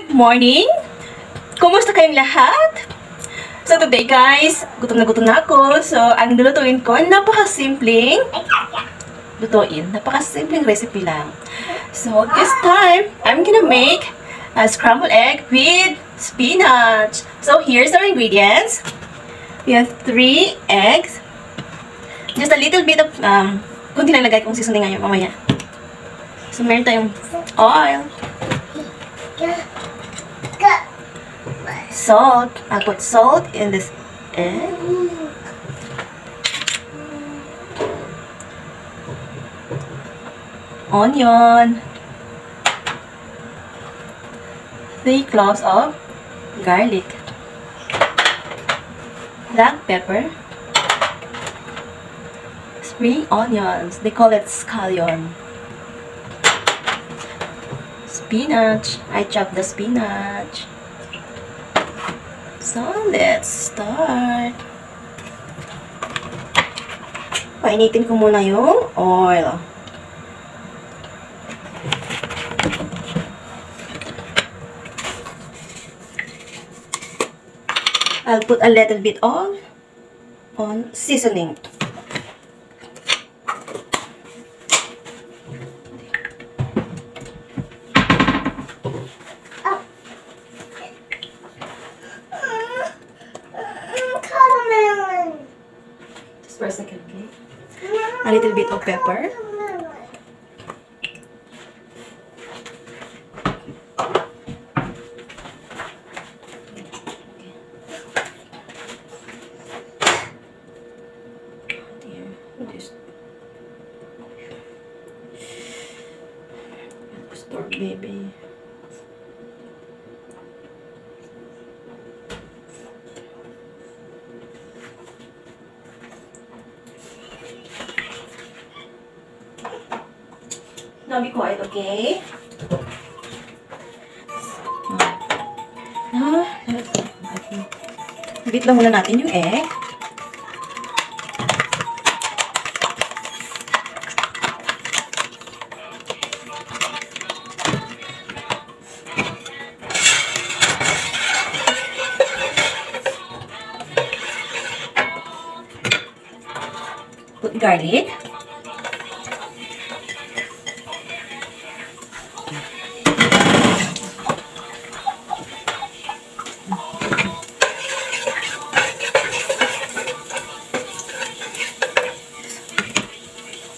Good morning! Kumusta kayong lahat? So today guys, gutom na ako. So ang lulutuin ko, napakasimpleng recipe lang. So this time, I'm gonna make a scrambled egg with spinach. So here's our ingredients. We have 3 eggs. Just a little bit of, kunti lang lagay kong seasoning ngayon mamaya. So meron tayong oil. Salt. I'll put salt in this egg. Onion. 3 cloves of garlic. Black pepper. Spring onions. They call it scallion. Spinach. I chopped the spinach. So, let's start. Painitin ko muna yung oil. I'll put a little bit of seasoning. For a second, okay? A little bit of pepper. Store baby. Now be quiet, okay? Beat lang muna natin yung egg. Put garlic.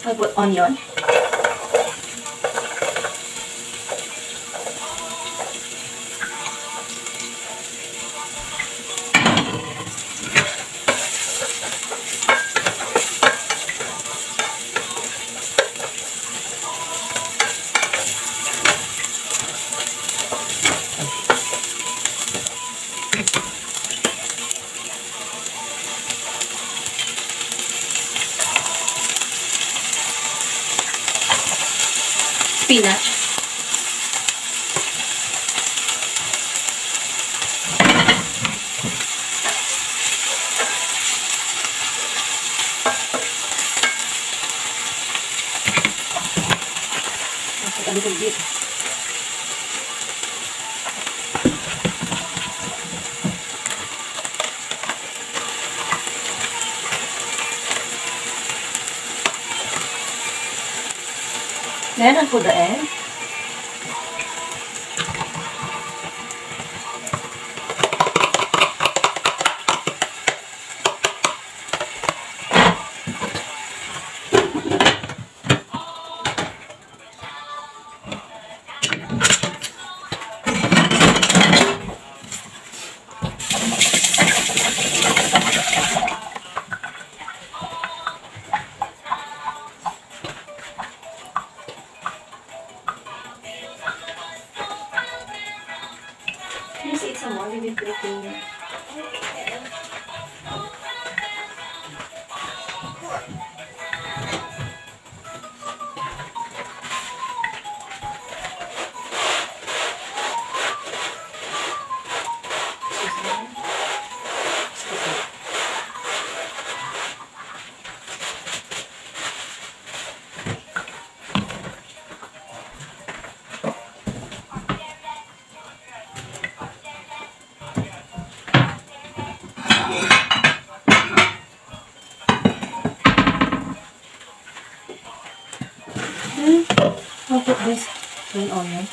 I'll put onion. Spinach. A little bit. Then I'll put the egg. Can you see some more? Maybe put it in there. Green onion.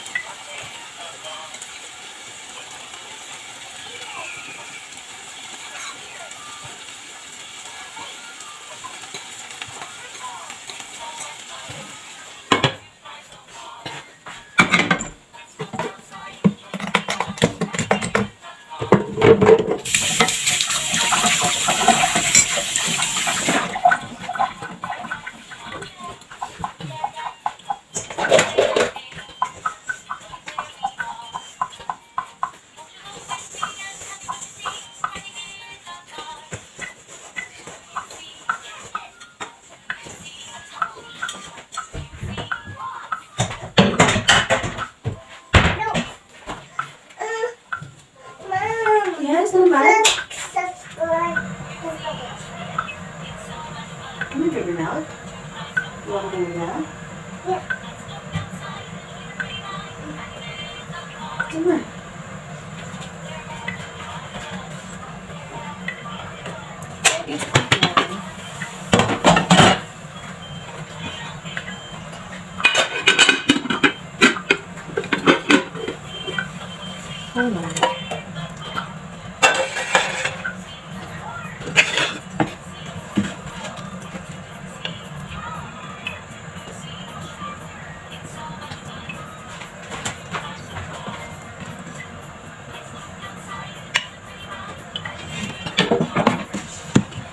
Yes, naman. Can you drink your milk? You want to drink your milk? Yeah. Come on. Hold on.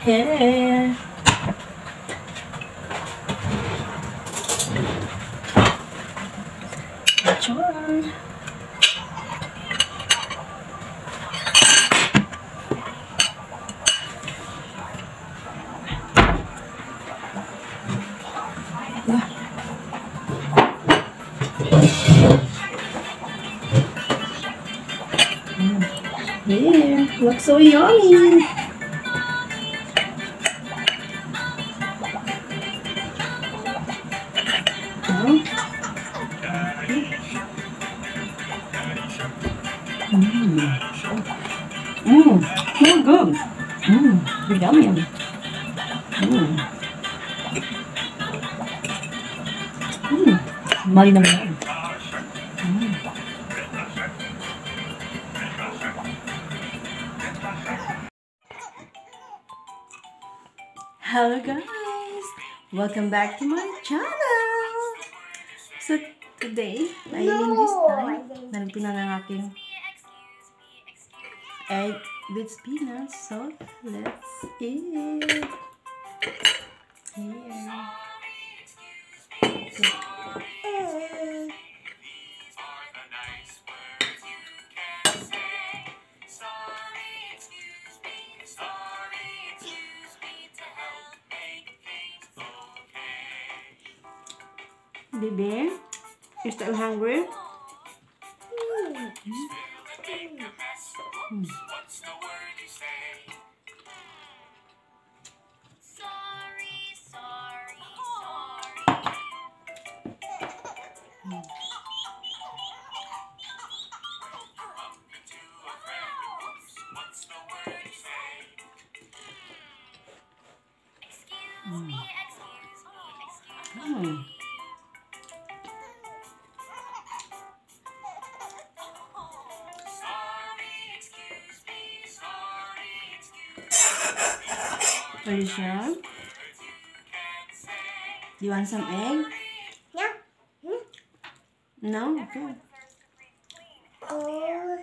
Hey. Which one? Yeah, looks so yummy. So good. Yummy. Mali naman. Hello guys! Welcome back to my channel! So today, ay this time, nalagpin na ng aking egg with spinach. So let's eat! Here. Baby, you still hungry? Are you sure? You want some egg? Yeah. No? Okay. Oh,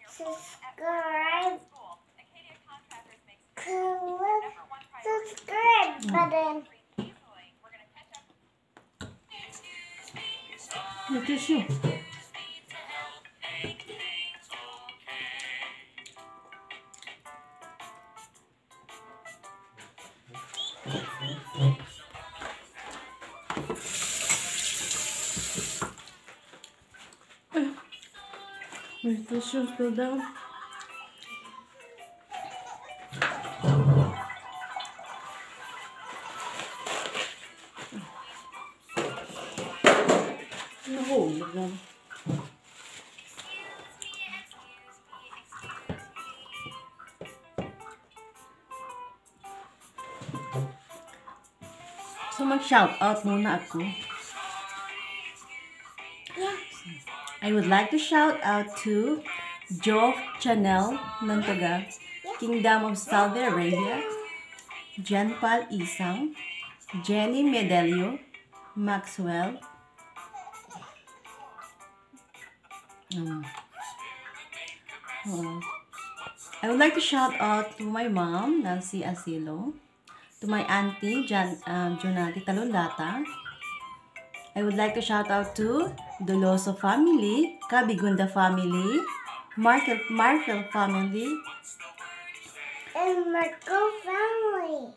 subscribe. Click subscribe button. Look at you. Where's the shoes go down? Nahulog lang. So mag-shoutout muna ako. Yeah. I would like to shout out to Jove Chanel ng taga Kingdom of Saudi Arabia, Janpal Isang, Jenny Medelio, Maxwell, I would like to shout out to my mom, Nancy Asilo, to my auntie, Jonati Talulata. I would like to shout out to Doloso family, Kabigunda family, Markel family, And Marco family.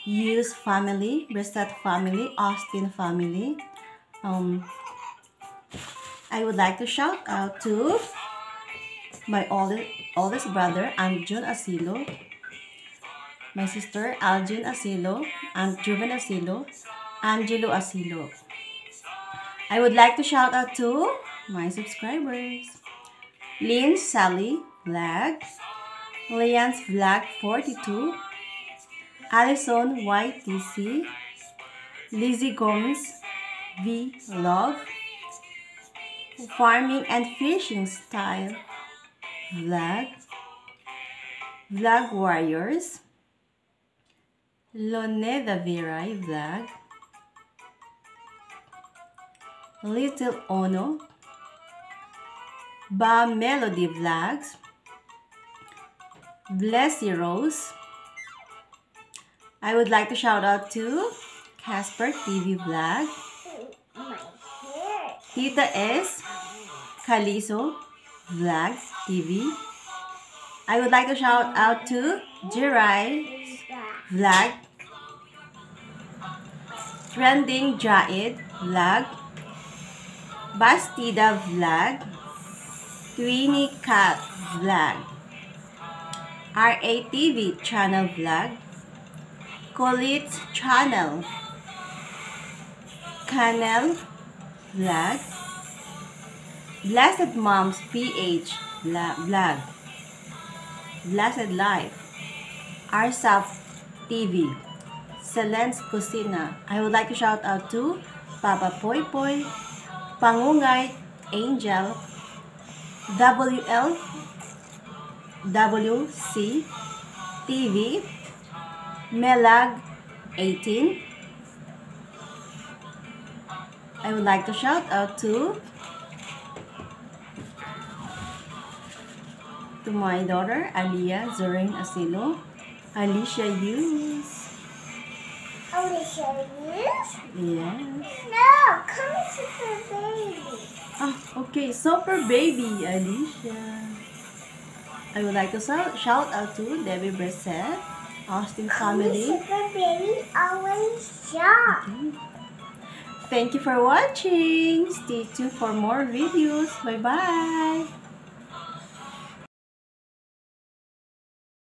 Hughes family, Brissett family, Austin family. I would like to shout out to my oldest brother, Jun Asilo, my sister, Aljun Asilo, Aunt Juven Asilo, Angelo Asilo. I would like to shout out to my subscribers, Lynn Sally Vlog, Leanne's Vlog 42, Alison YTC, Lizzie Gomes V Love, Farming and Fishing Style Vlog, Vlog Warriors, Loneda Viray Vlog, Little Ono, Ba Melody Vlogs, Blessy Rose. I would like to shout out to Casper TV Vlog, My hair. Tita S, Kaliso Vlog TV. I would like to shout out to Jirai Vlog, Trending Jaid Vlog, Bastida Vlog, Tweenie Cat Vlog, RATV Channel Vlog, Colit's Channel, Canel Vlog, Blessed Moms PH Vlog, Blessed Life, Arsaf TV, Selen's Kusina. I would like to shout out to Papa Poy Poy, Pangungay Angel, WC TV, Melag 18. I would like to shout out to my daughter Alia Zorin Asilo, Alicia Hughes. Alicia Hughes? Yes. No, come super baby. Okay, super baby Alicia. I would like to shout out to Debbie Brissett, Austin family. Super baby always shop. Thank you for watching. Stay tuned for more videos. Bye bye.